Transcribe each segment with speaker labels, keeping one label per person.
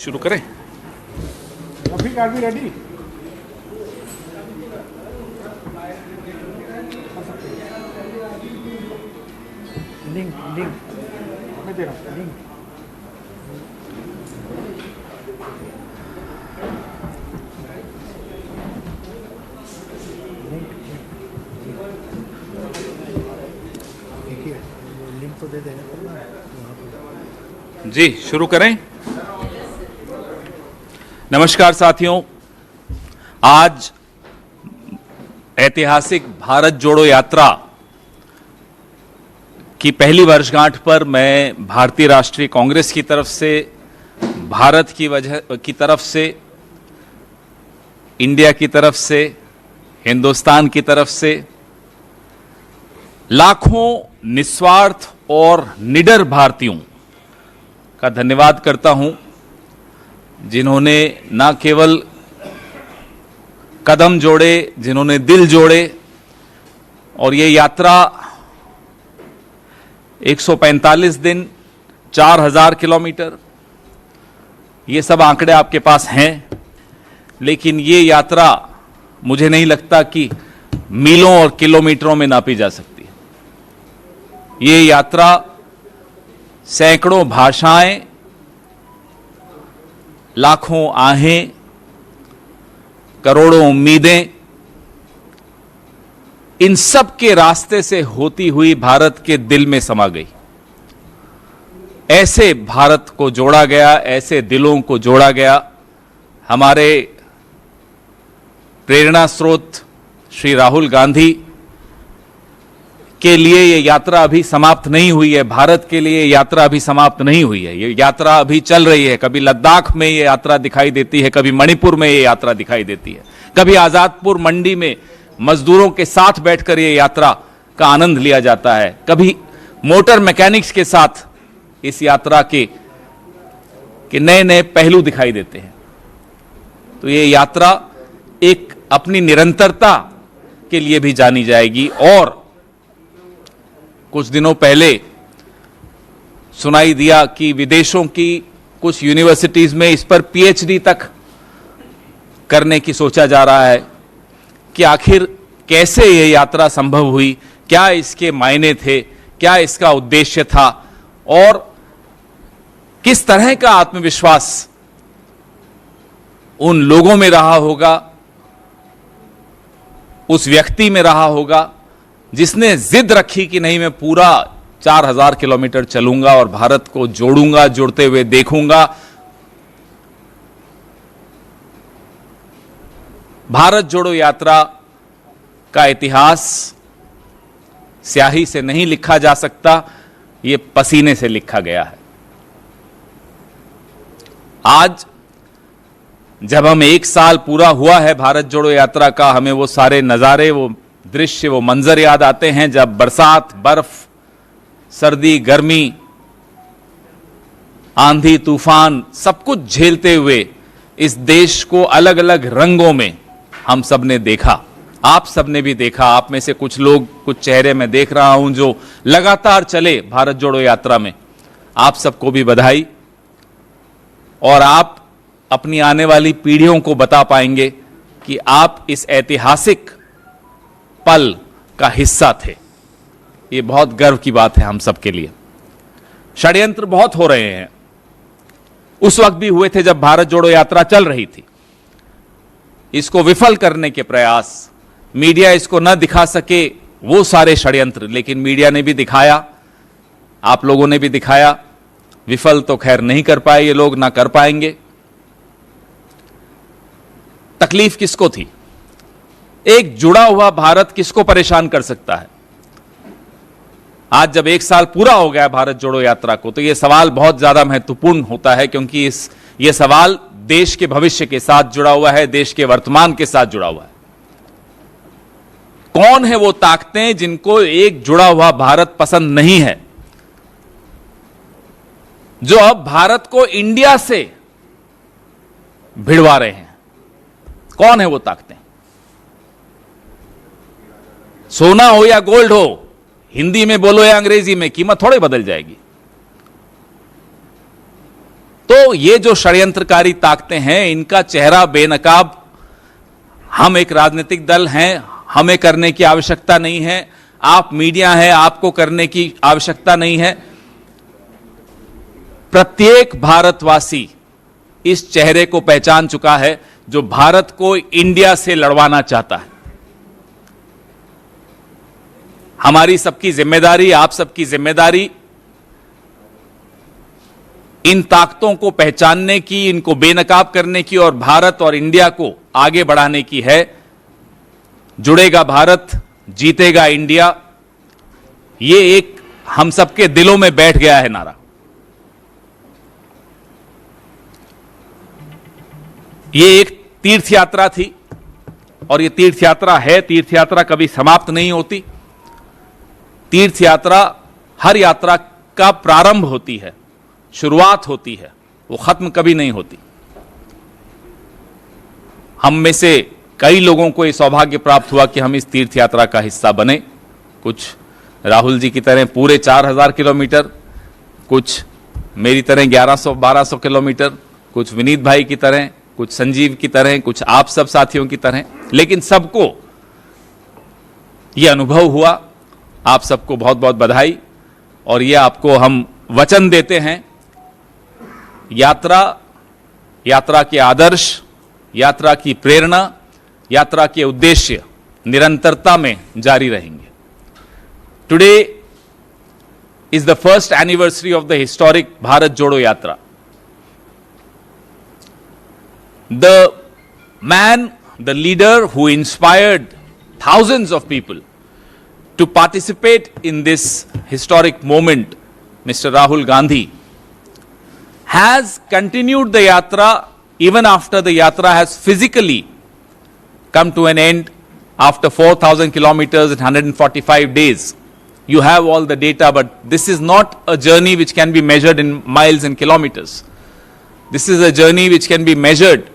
Speaker 1: शुरू करें।
Speaker 2: Rafiq R be ready? Link मैं दे रहा हूँ लिंक। देखिए लिंक तो दे देगा
Speaker 1: जी शुरू करें। नमस्कार साथियों, आज ऐतिहासिक भारत जोड़ो यात्रा की पहली वर्षगांठ पर मैं भारतीय राष्ट्रीय कांग्रेस की तरफ से, भारत की तरफ से, इंडिया की तरफ से, हिंदुस्तान की तरफ से लाखों निस्वार्थ और निडर भारतीयों का धन्यवाद करता हूं, जिन्होंने न केवल कदम जोड़े, जिन्होंने दिल जोड़े। और ये यात्रा 145 दिन, 4000 किलोमीटर, ये सब आंकड़े आपके पास हैं, लेकिन ये यात्रा मुझे नहीं लगता कि मीलों और किलोमीटरों में नापी जा सकती। ये यात्रा सैकड़ों भाषाएं, लाखों आहें, करोड़ों उम्मीदें, इन सब के रास्ते से होती हुई भारत के दिल में समा गई। ऐसे भारत को जोड़ा गया, ऐसे दिलों को जोड़ा गया। हमारे प्रेरणा स्रोत श्री राहुल गांधी के लिए ये यात्रा अभी समाप्त नहीं हुई है, भारत के लिए यात्रा अभी समाप्त नहीं हुई है, ये यात्रा अभी चल रही है। कभी लद्दाख में ये यात्रा दिखाई देती है, कभी मणिपुर में ये यात्रा दिखाई देती है, कभी आजादपुर मंडी में मजदूरों के साथ बैठकर ये यात्रा का आनंद लिया जाता है, कभी मोटर मैकेनिक्स के साथ इस यात्रा के नए नए पहलू दिखाई देते हैं। तो ये यात्रा एक अपनी निरंतरता के लिए भी जानी जाएगी। और कुछ दिनों पहले सुनाई दिया कि विदेशों की कुछ यूनिवर्सिटीज में इस पर पीएचडी तक करने की सोचा जा रहा है कि आखिर कैसे यह यात्रा संभव हुई, क्या इसके मायने थे, क्या इसका उद्देश्य था, और किस तरह का आत्मविश्वास उन लोगों में रहा होगा, उस व्यक्ति में रहा होगा जिसने जिद रखी कि नहीं, मैं पूरा 4000 किलोमीटर चलूंगा और भारत को जोड़ूंगा, जुड़ते हुए देखूंगा। भारत जोड़ो यात्रा का इतिहास स्याही से नहीं लिखा जा सकता, यह पसीने से लिखा गया है। आज जब हम 1 साल पूरा हुआ है भारत जोड़ो यात्रा का, हमें वो सारे नजारे, वो दृश्य, वो मंजर याद आते हैं जब बरसात, बर्फ, सर्दी, गर्मी, आंधी, तूफान, सब कुछ झेलते हुए इस देश को अलग अलग रंगों में हम सब ने देखा, आप सब ने भी देखा। आप में से कुछ लोग, कुछ चेहरे मैं देख रहा हूं जो लगातार चले भारत जोड़ो यात्रा में। आप सबको भी बधाई। और आप अपनी आने वाली पीढ़ियों को बता पाएंगे कि आप इस ऐतिहासिक पल का हिस्सा थे। ये बहुत गर्व की बात है हम सबके लिए। षड्यंत्र बहुत हो रहे हैं, उस वक्त भी हुए थे जब भारत जोड़ो यात्रा चल रही थी। इसको विफल करने के प्रयास, मीडिया इसको न दिखा सके, वो सारे षड्यंत्र, लेकिन मीडिया ने भी दिखाया, आप लोगों ने भी दिखाया। विफल तो खैर नहीं कर पाए ये लोग, ना कर पाएंगे। तकलीफ किसको थी? एक जुड़ा हुआ भारत किसको परेशान कर सकता है? आज जब 1 साल पूरा हो गया भारत जोड़ो यात्रा को, तो यह सवाल बहुत ज्यादा महत्वपूर्ण होता है, क्योंकि यह सवाल देश के भविष्य के साथ जुड़ा हुआ है, देश के वर्तमान के साथ जुड़ा हुआ है। कौन है वो ताकतें जिनको एक जुड़ा हुआ भारत पसंद नहीं है, जो अब भारत को इंडिया से भिड़वा रहे हैं? कौन है वो ताकतें? सोना हो या गोल्ड हो, हिंदी में बोलो या अंग्रेजी में, कीमत थोड़े बदल जाएगी। तो ये जो षड्यंत्रकारी ताकतें हैं, इनका चेहरा बेनकाब, हम एक राजनीतिक दल हैं, हमें करने की आवश्यकता नहीं है, आप मीडिया हैं, आपको करने की आवश्यकता नहीं है। प्रत्येक भारतवासी इस चेहरे को पहचान चुका है जो भारत को इंडिया से लड़वाना चाहता है। हमारी सबकी जिम्मेदारी, आप सबकी जिम्मेदारी इन ताकतों को पहचानने की, इनको बेनकाब करने की और भारत और इंडिया को आगे बढ़ाने की है। जुड़ेगा भारत, जीतेगा इंडिया, ये एक हम सबके दिलों में बैठ गया है नारा। ये एक तीर्थ यात्रा थी और ये तीर्थ यात्रा है। तीर्थ यात्रा कभी समाप्त नहीं होती। तीर्थ यात्रा हर यात्रा का प्रारंभ होती है, शुरुआत होती है, वो खत्म कभी नहीं होती। हम में से कई लोगों को यह सौभाग्य प्राप्त हुआ कि हम इस तीर्थ यात्रा का हिस्सा बने। कुछ राहुल जी की तरह पूरे 4000 किलोमीटर, कुछ मेरी तरह 1100-1200 किलोमीटर, कुछ विनीत भाई की तरह, कुछ संजीव की तरह, कुछ आप सब साथियों की तरह, लेकिन सबको यह अनुभव हुआ। आप सबको बहुत बहुत बधाई। और यह आपको हम वचन देते हैं, यात्रा के आदर्श, यात्रा की प्रेरणा, यात्रा के उद्देश्य निरंतरता में जारी रहेंगे। Today is the first anniversary of the historic Bharat जोड़ो यात्रा। The man, the leader who inspired thousands of people to participate in this historic moment, Mr. Rahul Gandhi, has continued the yatra even after the yatra has physically come to an end after 4,000 kilometers and 145 days. You have all the data, but this is not a journey which can be measured in miles and kilometers. This is a journey which can be measured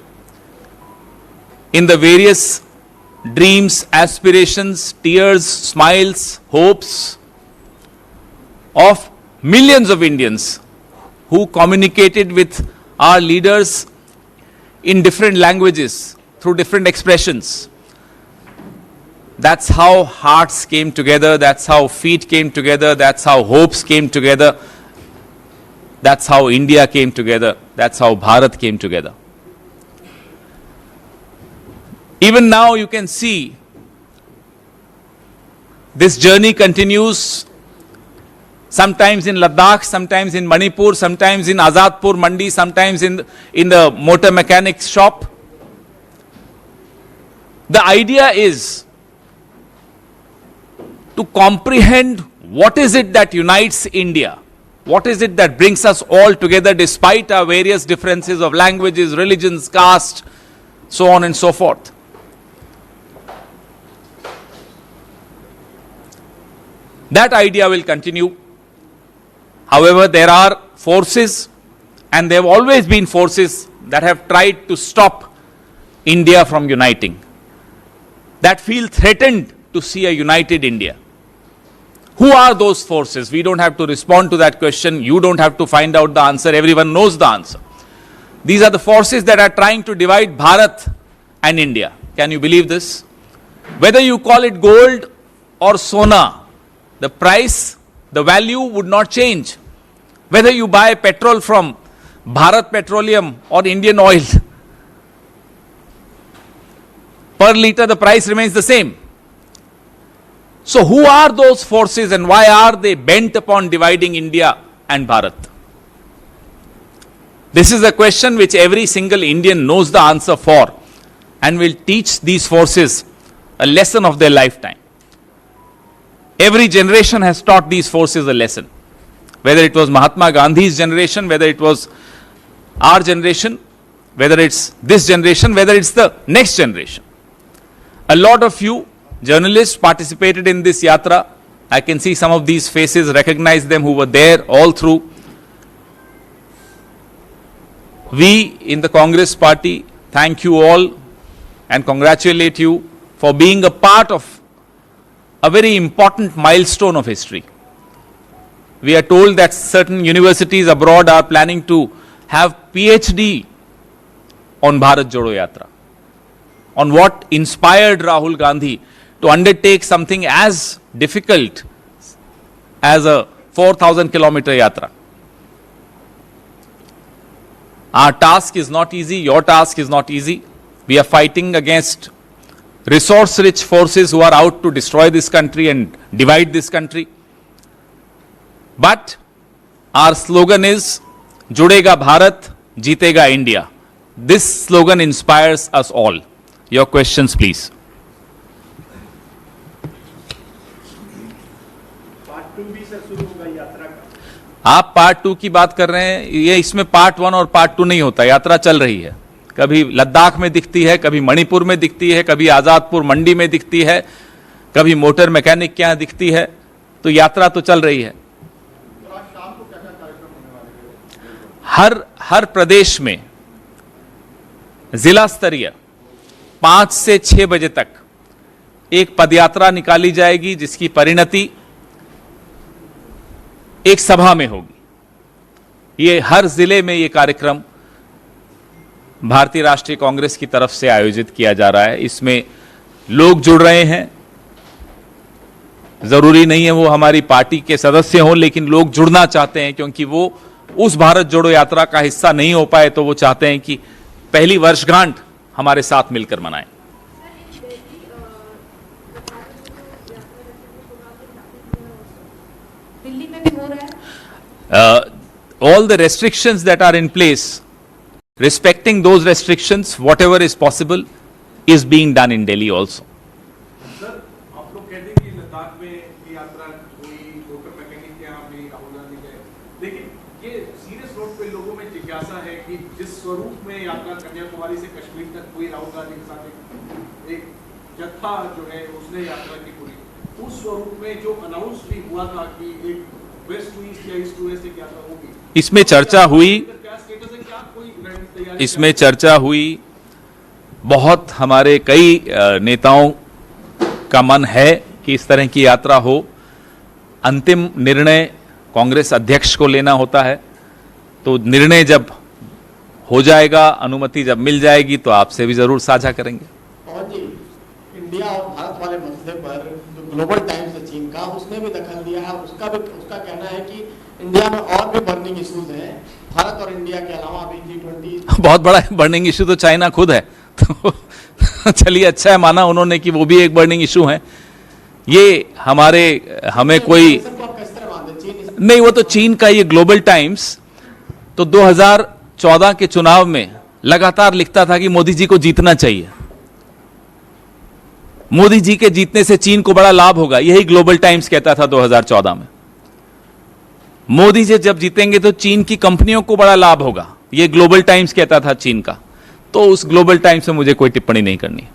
Speaker 1: in the various dreams, aspirations, tears, smiles, hopes of millions of Indians who communicated with our leaders in different languages, through different expressions. That's how hearts came together, that's how feet came together, that's how hopes came together, that's how India came together, that's how Bharat came together. Even now you can see this journey continues, sometimes in Ladakh, sometimes in Manipur, sometimes in Azadpur Mandi, sometimes in the motor mechanics shop. The idea is to comprehend what is it that unites India, what is it that brings us all together despite our various differences of languages, religions, caste, so on and so forth. That idea will continue. However, there are forces, and there have always been forces that have tried to stop India from uniting, that feel threatened to see a united India. Who are those forces? We don't have to respond to that question. You don't have to find out the answer. Everyone knows the answer. These are the forces that are trying to divide Bharat and India. Can you believe this? Whether you call it gold or sona, the price, the value would not change. Whether you buy petrol from Bharat Petroleum or Indian Oil, per liter the price remains the same. So who are those forces and why are they bent upon dividing India and Bharat? This is a question which every single Indian knows the answer for and will teach these forces a lesson of their lifetime. Every generation has taught these forces a lesson. Whether it was Mahatma Gandhi's generation, whether it was our generation, whether it's this generation, whether it's the next generation. A lot of you journalists participated in this yatra. I can see some of these faces, recognize them who were there all through. We in the Congress party thank you all and congratulate you for being a part of a very important milestone of history. We are told that certain universities abroad are planning to have PhD on Bharat Jodo Yatra, on what inspired Rahul Gandhi to undertake something as difficult as a 4,000 kilometer yatra. Our task is not easy, your task is not easy. We are fighting against resource rich forces who are out to destroy this country and divide this country. But our slogan is Judega Bharat, Jeetega India. This slogan inspires us all. Your questions, please. आप part 2 की बात कर रहे हैं, ये इसमें part 1 और part 2 नहीं होता, यात्रा चल रही है। कभी लद्दाख में दिखती है, कभी मणिपुर में दिखती है, कभी आजादपुर मंडी में दिखती है, कभी मोटर मैकेनिक के यहां दिखती है, तो यात्रा तो चल रही है। हर प्रदेश में जिला स्तरीय 5 से 6 बजे तक एक पदयात्रा निकाली जाएगी, जिसकी परिणति एक सभा में होगी। ये हर जिले में ये कार्यक्रम भारतीय राष्ट्रीय कांग्रेस की तरफ से आयोजित किया जा रहा है। इसमें लोग जुड़ रहे हैं, जरूरी नहीं है वो हमारी पार्टी के सदस्य हों, लेकिन लोग जुड़ना चाहते हैं, क्योंकि वो उस भारत जोड़ो यात्रा का हिस्सा नहीं हो पाए, तो वो चाहते हैं कि पहली वर्षगांठ हमारे साथ मिलकर मनाएं।
Speaker 3: दिल्ली में भी हो रहा है।
Speaker 1: All the restrictions that are in place, respecting those restrictions, whatever is possible, is being done in Delhi also.
Speaker 4: Sir, आप लोग कहते हैं कि लद्दाख में ये यात्रा हुई, मोटर मैकेनिक के यहाँ भी राहुल गांधी गए, लेकिन ये सीरियस नोट पे लोगों में जिज्ञासा है कि जिस स्वरूप में यात्रा कन्याकुमारी से कश्मीर तक हुई, राहुल गांधी के साथ एक जत्था जो है उसने यात्रा की पूरी, उस स्वरूप में जो अनाउंस भी हुआ था कि एक वेस्ट टू ईस्ट या ईस्ट टू वेस्ट एक यात्रा होगी,
Speaker 1: इसमें चर्चा हुई,
Speaker 4: क्या स्टेटस है, क्या कोई तैयारी?
Speaker 1: इसमें चर्चा हुई, बहुत हमारे कई नेताओं का मन है कि इस तरह की यात्रा हो। अंतिम निर्णय कांग्रेस अध्यक्ष को लेना होता है, तो निर्णय जब हो जाएगा, अनुमति जब मिल जाएगी, तो आपसे भी जरूर साझा करेंगे।
Speaker 5: और जी, इंडिया और भारत वाले मसले पर जो ग्लोबल टाइम्स है चीन का, उसने भी दखल दिया है। उसका कहना है कि इंडिया में और भी बर्निंग इश्यूज हैं, भारत और इंडिया के अलावा अभी G20
Speaker 1: बहुत बड़ा बर्निंग इशू तो चाइना खुद है, तो चलिए अच्छा है, माना उन्होंने कि वो भी एक बर्निंग इशू है। ये हमें कोई नहीं, वो तो चीन का ये ग्लोबल टाइम्स तो 2014 के चुनाव में लगातार लिखता था कि मोदी जी को जीतना चाहिए, मोदी जी के जीतने से चीन को बड़ा लाभ होगा, यही ग्लोबल टाइम्स कहता था 2014 में। मोदी जी जब जीतेंगे तो चीन की कंपनियों को बड़ा लाभ होगा, यह ग्लोबल टाइम्स कहता था चीन का। तो उस ग्लोबल टाइम्स से मुझे कोई टिप्पणी नहीं करनी।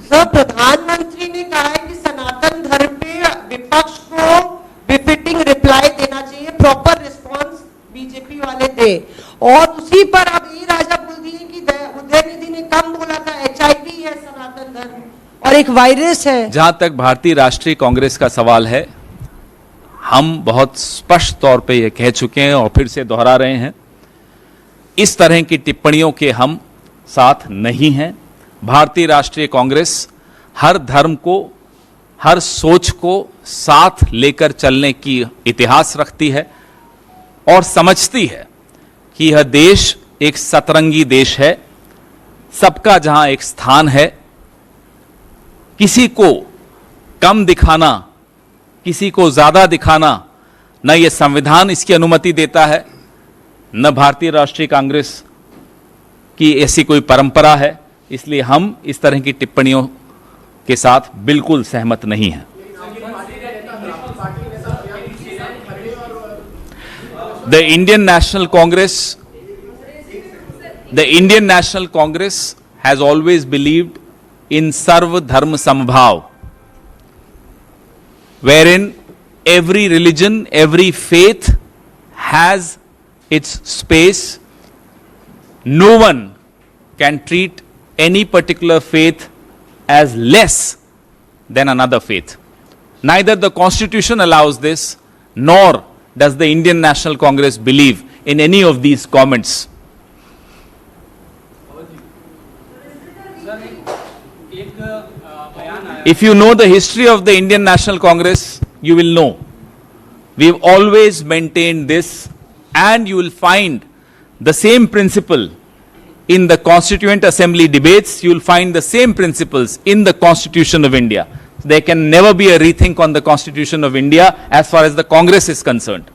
Speaker 3: सर, प्रधानमंत्री ने कहा है कि सनातन धर्म पे विपक्ष को बिफिटिंग रिप्लाई देना चाहिए, प्रॉपर रिस्पांस बीजेपी वाले दे, और उसी पर अब ये राजा बोल दिए कि उदयनिधि ने कम बोला था, HIV है सनातन धर्म और एक वायरस है।
Speaker 1: जहां तक भारतीय राष्ट्रीय कांग्रेस का सवाल है, हम बहुत स्पष्ट तौर पे यह कह चुके हैं और फिर से दोहरा रहे हैं, इस तरह की टिप्पणियों के हम साथ नहीं हैं। भारतीय राष्ट्रीय कांग्रेस हर धर्म को, हर सोच को साथ लेकर चलने की इतिहास रखती है और समझती है कि यह देश एक सतरंगी देश है, सबका जहां एक स्थान है। किसी को कम दिखाना, किसी को ज्यादा दिखाना, न यह संविधान इसकी अनुमति देता है, न भारतीय राष्ट्रीय कांग्रेस की ऐसी कोई परंपरा है। इसलिए हम इस तरह की टिप्पणियों के साथ बिल्कुल सहमत नहीं हैं। The Indian National Congress has always believed in Sarva Dharma Samabhav, wherein every religion, every faith has its space. No one can treat any particular faith as less than another faith. Neither the Constitution allows this, nor does the Indian National Congress believe in any of these comments? If you know the history of the Indian National Congress, you will know we've always maintained this, and you will find the same principle in the Constituent Assembly debates. You will find the same principles in the Constitution of India. There can never be a rethink on the Constitution of India as far as the Congress is concerned.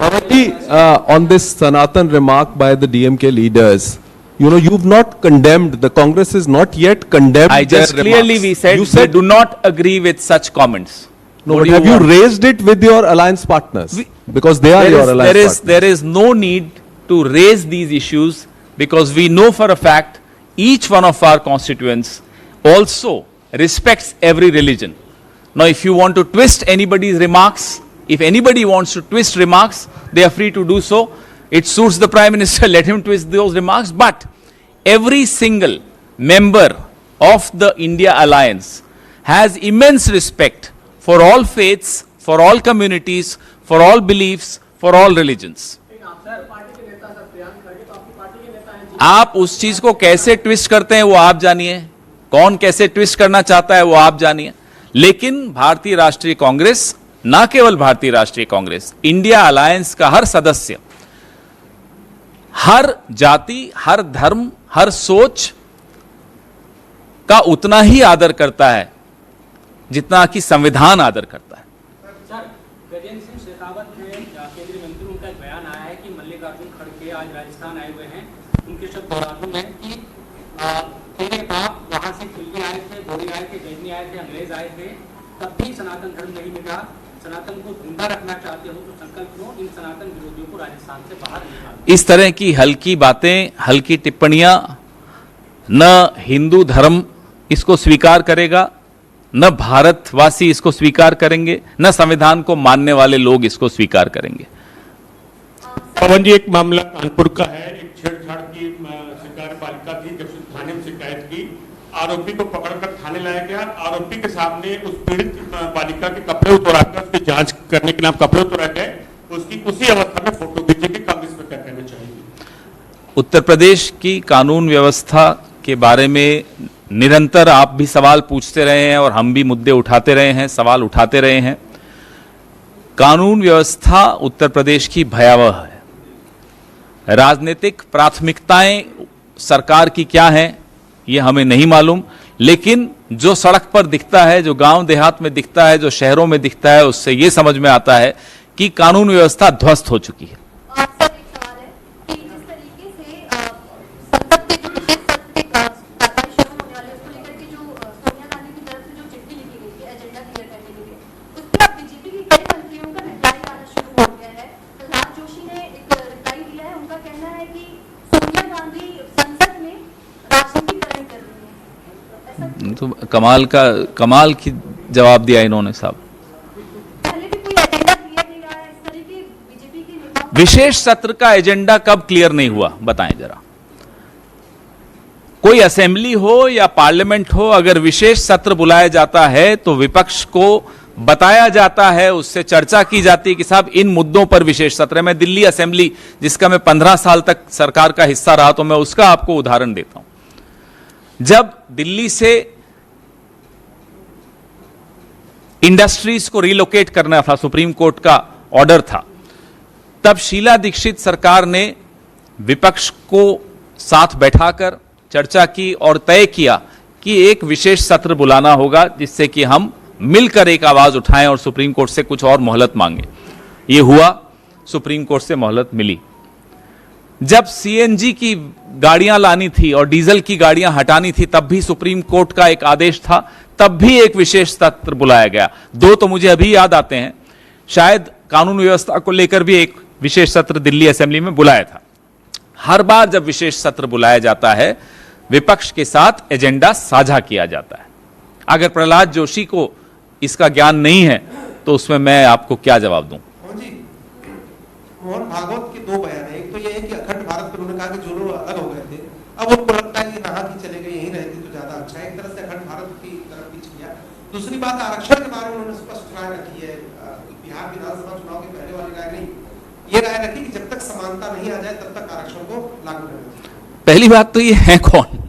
Speaker 6: On this Sanatan remark by the DMK leaders, you know, you've not condemned, the Congress is not yet condemned.
Speaker 1: I just
Speaker 6: their
Speaker 1: clearly
Speaker 6: remarks.
Speaker 1: we said,
Speaker 6: you said
Speaker 1: we do not agree with such comments.
Speaker 6: no,
Speaker 1: What
Speaker 6: but
Speaker 1: do
Speaker 6: have you
Speaker 1: want?
Speaker 6: raised it with your alliance partners? Because they are your alliance partners.
Speaker 1: There is no need to raise these issues, because we know for a fact each one of our constituents also respects every religion. Now, if you want to twist anybody's remarks, if anybody wants to twist remarks, they are free to do so. It suits the Prime Minister, let him twist those remarks. But every single member of the India Alliance has immense respect for all faiths, for all communities, for all beliefs, for all religions. आप उस चीज को कैसे twist करते हैं वो आप जानिए, कौन कैसे ट्विस्ट करना चाहता है वो आप जानिए, लेकिन भारतीय राष्ट्रीय कांग्रेस, ना केवल भारतीय राष्ट्रीय कांग्रेस, इंडिया अलायंस का हर सदस्य हर जाति, हर धर्म, हर सोच का उतना ही आदर करता है जितना कि संविधान आदर करता है।
Speaker 2: सर, गजेंद्र सिंह शेखावत ने केंद्रीय मंत्री, उनका एक बयान आया है कि मल्लिकार्जुन खड़गे आज राजस्थान आए हुए हैं। उनके शब्द दोहराता हूं कि तेरे बाप वहां से खिलने आए थे, गोरे आए थे, जैनी आए थे, अंग्रेज आए थे, तब भी सनातन धर्म नहीं मिला। सनातन को जिंदा रखना चाहते हो तो संकल्प लो, इन सनातन विरोधियों को राजस्थान से बाहर निकालो।
Speaker 1: इस तरह की हल्की बातें, हल्की टिप्पणियां न हिंदू धर्म इसको स्वीकार करेगा, न भारतवासी इसको स्वीकार करेंगे, न संविधान को मानने वाले लोग इसको स्वीकार करेंगे।
Speaker 7: पवन जी, एक मामला कानपुर का है। एक छेड़छाड़ की कार्यपालिका थी, जब थाने में शिकायत की, आरोपी को पकड़कर थाने लाया गया। आरोपी के सामने उस पीड़ित बालिका के कपड़े उतराकर उसकी जांच करने के नाम कपड़े उतरा गए। उसकी उसी अवस्था में फोटो खींची कि कांग्रेस में क्या कहना चाहिए?
Speaker 1: उत्तर प्रदेश की कानून व्यवस्था के बारे में निरंतर आप भी सवाल पूछते रहे हैं और हम भी मुद्दे उठाते रहे हैं, सवाल उठाते रहे हैं। कानून व्यवस्था उत्तर प्रदेश की भयावह है। राजनीतिक प्राथमिकताएं सरकार की क्या हैं ये हमें नहीं मालूम, लेकिन जो सड़क पर दिखता है, जो गांव देहात में दिखता है, जो शहरों में दिखता है, उससे ये समझ में आता है कि कानून व्यवस्था ध्वस्त हो चुकी है।
Speaker 8: सर, एक सवाल है कि जिस तरीके से संसद के जो विशेष सत्र के कार्रवाई शुरू होने वाले उसको लेकर के जो सोनिया गांधी की तरफ से जो चिट्ठी लिखी गई थी एजेंडा क्लियर करने के लिए, उस पर अब बीजेपी के कई मंत्रियों का रिप्लाई आना शुरू हो गया है। प्रहलाद जोशी ने एक रिप्लाई दिया है, उनका कहना है कि सोनिया गांधी संसद में राजनीतिकरण कर रही है।
Speaker 1: तो कमाल की जवाब दिया इन्होंने साहब।
Speaker 8: पहले भी कोई एजेंडा क्लियर नहीं रहा है, इस तरह की बीजेपी के नेताओं
Speaker 1: विशेष सत्र का एजेंडा कब क्लियर नहीं हुआ बताएं जरा। कोई असेंबली हो या पार्लियामेंट हो, अगर विशेष सत्र बुलाया जाता है तो विपक्ष को बताया जाता है, उससे चर्चा की जाती है कि साहब इन मुद्दों पर विशेष सत्र है। मैं दिल्ली असेंबली, जिसका मैं 15 साल तक सरकार का हिस्सा रहा, तो मैं उसका आपको उदाहरण देता हूं। जब दिल्ली से इंडस्ट्रीज को रिलोकेट करना था, सुप्रीम कोर्ट का ऑर्डर था, तब शीला दीक्षित सरकार ने विपक्ष को साथ बैठाकर चर्चा की और तय किया कि एक विशेष सत्र बुलाना होगा जिससे कि हम मिलकर एक आवाज उठाएं और सुप्रीम कोर्ट से कुछ और मोहलत मांगे। ये हुआ, सुप्रीम कोर्ट से मोहलत मिली। जब सीएनजी की गाड़ियां लानी थी और डीजल की गाड़ियां हटानी थी, तब भी सुप्रीम कोर्ट का एक आदेश था, तब भी एक विशेष सत्र बुलाया गया। दो तो मुझे अभी याद आते हैं, शायद कानून व्यवस्था को लेकर भी एक विशेष सत्र दिल्ली असेंबली में बुलाया था। हर बार जब विशेष सत्र बुलाया जाता है, विपक्ष के साथ एजेंडा साझा किया जाता है। अगर प्रहलाद जोशी को इसका ज्ञान नहीं है तो उसमें मैं आपको क्या जवाब दूं?
Speaker 9: जी, मोहन भागवत के दो बयान है। एक तो ये है कि अखंड भारत पर उन्होंने कहा कि जो लोग अलग हो गए थे, अब उनको लगता है कि हाँ कि चले गए, यहीं रहते तो ज्यादा अच्छा है। एक तरह से अखंड भारत की तरफ पीछ किया। दूसरी बात, आरक्षण के बारे में उन्होंने स्पष्ट राय रखी है बिहार विधानसभा चुनाव के पहले वाली राय नहीं, ये राय रखी कि जब तक समानता नहीं आ जाए तब तक आरक्षण को लागू करना चाहिए।
Speaker 1: पहली बात तो ये है कौन,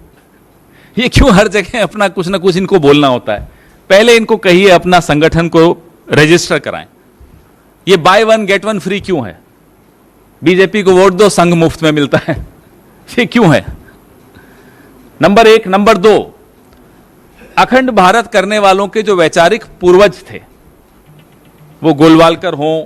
Speaker 1: ये क्यों हर जगह अपना कुछ ना कुछ इनको बोलना होता है। पहले इनको कहिए अपना संगठन को रजिस्टर कराएं। ये by one get one free क्यों है? बीजेपी को वोट दो, संघ मुफ्त में मिलता है, ये क्यों है? नंबर एक। नंबर दो, अखंड भारत करने वालों के जो वैचारिक पूर्वज थे, वो गोलवालकर हों,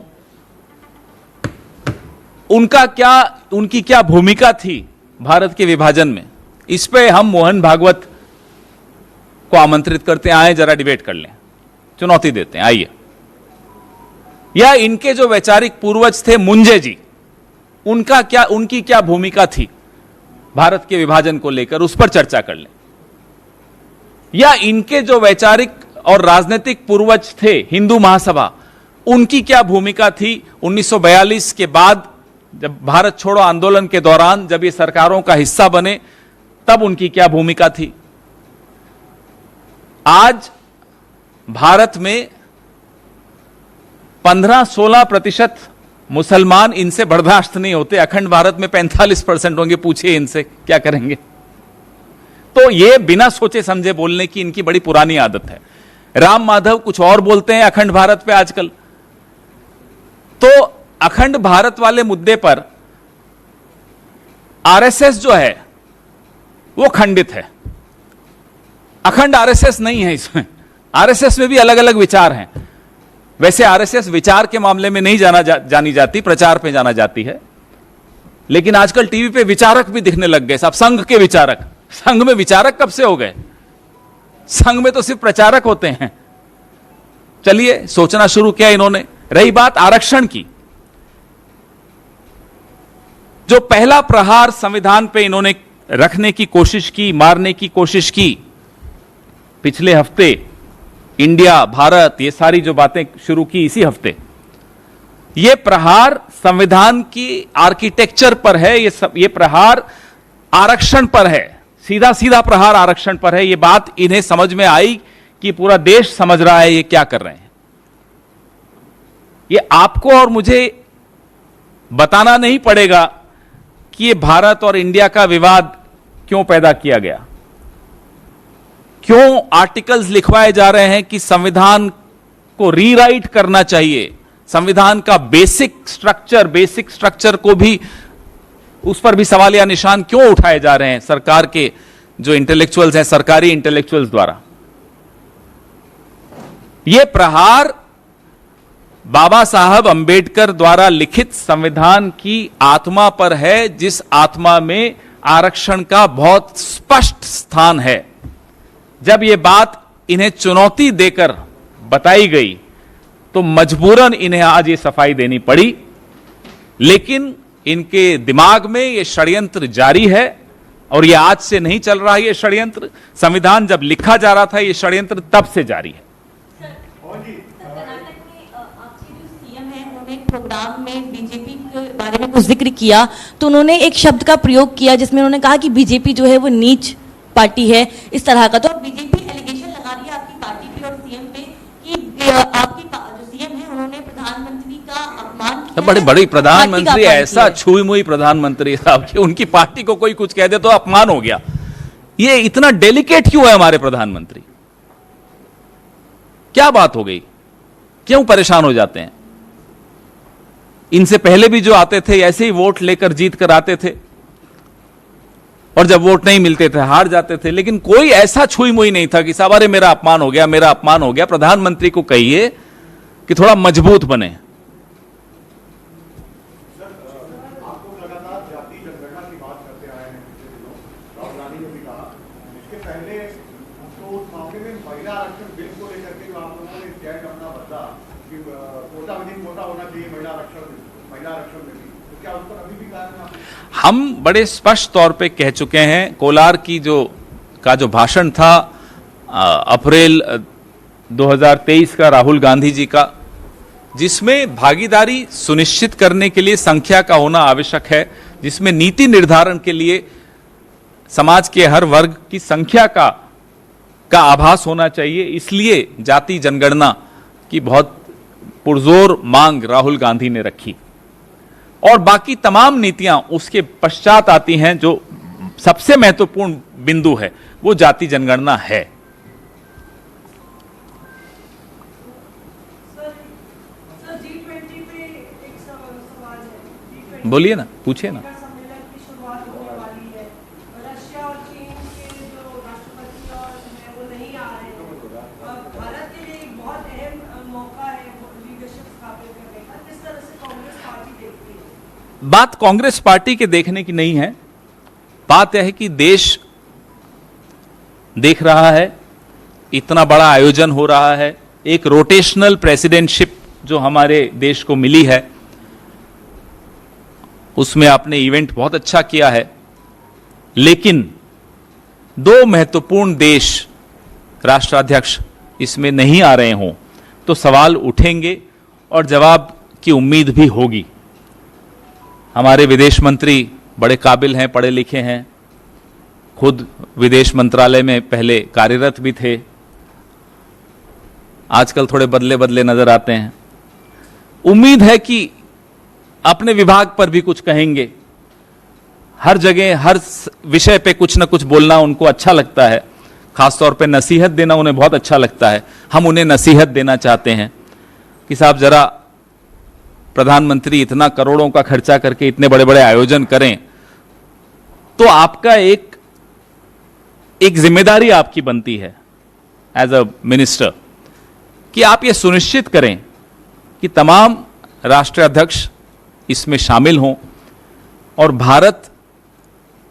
Speaker 1: उनकी क्या भूमिका थी भारत के विभाजन में, इस पे हम मोहन भागवत को आमंत्रित करते हैं, आए जरा डिबेट कर लें, चुनौती देते हैं, आइए। या इनके जो वैचारिक पूर्वज थे मुंजे जी, उनकी क्या भूमिका थी भारत के विभाजन को लेकर, उस पर चर्चा कर लें। या इनके जो वैचारिक और राजनीतिक पूर्वज थे हिंदू महासभा, उनकी क्या भूमिका थी 1942 के बाद, जब भारत छोड़ो आंदोलन के दौरान जब ये सरकारों का हिस्सा बने, तब उनकी क्या भूमिका थी। आज भारत में 15-16% मुसलमान इनसे बर्दाश्त नहीं होते, अखंड भारत में 45% होंगे, पूछिए इनसे क्या करेंगे। तो ये बिना सोचे समझे बोलने की इनकी बड़ी पुरानी आदत है। राम माधव कुछ और बोलते हैं अखंड भारत पे आजकल। तो अखंड भारत वाले मुद्दे पर आरएसएस जो है वो खंडित है, अखंड आरएसएस नहीं है। इसमें आरएसएस में भी अलग अलग विचार हैं। वैसे आरएसएस विचार के मामले में नहीं जानी जाती, प्रचार पे जाना जाती है। लेकिन आजकल टीवी पे विचारक भी दिखने लग गए, सब संघ के विचारक। संघ में विचारक कब से हो गए? संघ में तो सिर्फ प्रचारक होते हैं। चलिए, सोचना शुरू किया इन्होंने। रही बात आरक्षण की, जो पहला प्रहार संविधान पे इन्होंने रखने की कोशिश की, मारने की कोशिश की, पिछले हफ्ते इंडिया भारत ये सारी जो बातें शुरू की इसी हफ्ते, ये प्रहार संविधान की आर्किटेक्चर पर है, ये प्रहार आरक्षण पर है, सीधा सीधा प्रहार आरक्षण पर है। ये बात इन्हें समझ में आई कि पूरा देश समझ रहा है ये क्या कर रहे हैं। ये आपको और मुझे बताना नहीं पड़ेगा कि ये भारत और इंडिया का विवाद क्यों पैदा किया गया, क्यों आर्टिकल्स लिखवाए जा रहे हैं कि संविधान को रीराइट करना चाहिए, संविधान का बेसिक स्ट्रक्चर को भी, उस पर भी सवालिया निशान क्यों उठाए जा रहे हैं सरकार के जो इंटेलेक्चुअल्स हैं, सरकारी इंटेलेक्चुअल्स द्वारा। यह प्रहार बाबा साहब अंबेडकर द्वारा लिखित संविधान की आत्मा पर है, जिस आत्मा में आरक्षण का बहुत स्पष्ट स्थान है। जब यह बात इन्हें चुनौती देकर बताई गई तो मजबूरन इन्हें आज ये सफाई देनी पड़ी। लेकिन इनके दिमाग में यह षड्यंत्र जारी है और यह आज से नहीं चल रहा है। यह षड्यंत्र संविधान जब लिखा जा रहा था, यह षड्यंत्र तब से जारी है।
Speaker 10: प्रोग्राम में बीजेपी के बारे में कुछ जिक्र किया तो उन्होंने एक शब्द का प्रयोग किया जिसमें उन्होंने कहा कि बीजेपी जो है वो नीच पार्टी है, इस तरह का। तो बीजेपी एलिगेशन लगा रही है आपकी पार्टी पे और सीएम पे कि आपकी जो सीएम है उन्होंने प्रधानमंत्री का अपमान किया।
Speaker 1: बड़े बड़ी प्रधानमंत्री, ऐसा छुई मुई प्रधानमंत्री साहब की उनकी पार्टी को कोई कुछ कह दे तो अपमान हो गया। ये इतना डेलिकेट क्यों है हमारे प्रधानमंत्री? क्या बात हो गई, क्यों परेशान हो जाते हैं? इनसे पहले भी जो आते थे ऐसे ही वोट लेकर जीत कर आते थे और जब वोट नहीं मिलते थे हार जाते थे। लेकिन कोई ऐसा छुई मुई नहीं था कि साहब अरे मेरा अपमान हो गया, मेरा अपमान हो गया। प्रधानमंत्री को कहिए कि थोड़ा मजबूत बने। हम बड़े स्पष्ट तौर पे कह चुके हैं। कोलार की जो भाषण था अप्रैल 2023 का राहुल गांधी जी का, जिसमें भागीदारी सुनिश्चित करने के लिए संख्या का होना आवश्यक है, जिसमें नीति निर्धारण के लिए समाज के हर वर्ग की संख्या का आभास होना चाहिए। इसलिए जाति जनगणना की बहुत पुरजोर मांग राहुल गांधी ने रखी, और बाकी तमाम नीतियां उसके पश्चात आती हैं। जो सबसे महत्वपूर्ण बिंदु है वो जाति जनगणना है। बोलिए ना, पूछिए ना। बात कांग्रेस पार्टी के देखने की नहीं है, बात यह है कि देश देख रहा है, इतना बड़ा आयोजन हो रहा है, एक रोटेशनल प्रेसिडेंटशिप जो हमारे देश को मिली है, उसमें आपने इवेंट बहुत अच्छा किया है, लेकिन दो महत्वपूर्ण देश राष्ट्राध्यक्ष इसमें नहीं आ रहे हों तो सवाल उठेंगे और जवाब की उम्मीद भी होगी। हमारे विदेश मंत्री बड़े काबिल हैं, पढ़े लिखे हैं, खुद विदेश मंत्रालय में पहले कार्यरत भी थे, आजकल थोड़े बदले बदले नजर आते हैं। उम्मीद है कि अपने विभाग पर भी कुछ कहेंगे। हर जगह हर विषय पे कुछ ना कुछ बोलना उनको अच्छा लगता है, खासतौर पे नसीहत देना उन्हें बहुत अच्छा लगता है। हम उन्हें नसीहत देना चाहते हैं कि साहब जरा, प्रधानमंत्री इतना करोड़ों का खर्चा करके इतने बड़े बड़े आयोजन करें तो आपका एक जिम्मेदारी आपकी बनती है एज अ मिनिस्टर कि आप ये सुनिश्चित करें कि तमाम राष्ट्राध्यक्ष इसमें शामिल हों और भारत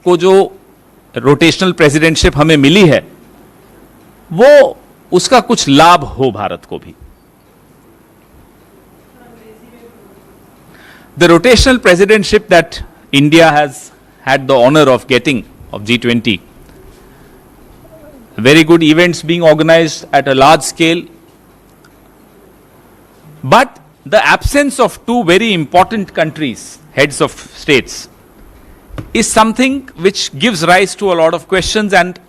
Speaker 1: को जो रोटेशनल प्रेसिडेंटशिप हमें मिली है वो उसका कुछ लाभ हो भारत को भी। The rotational presidentship that India has had the honor of getting of G20, very good events being organized at a large scale, but the absence of two very important countries, heads of states, is something which gives rise to a lot of questions and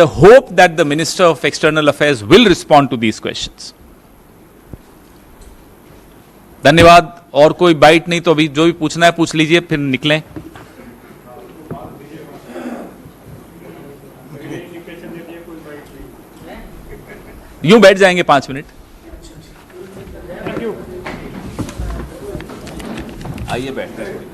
Speaker 1: a hope that the Minister of External Affairs will respond to these questions. धन्यवाद। और कोई bite नहीं तो अभी जो भी पूछना है पूछ लीजिए, फिर निकलें। यूं बैठ जाएंगे 5 मिनट। आइए बैठते हैं।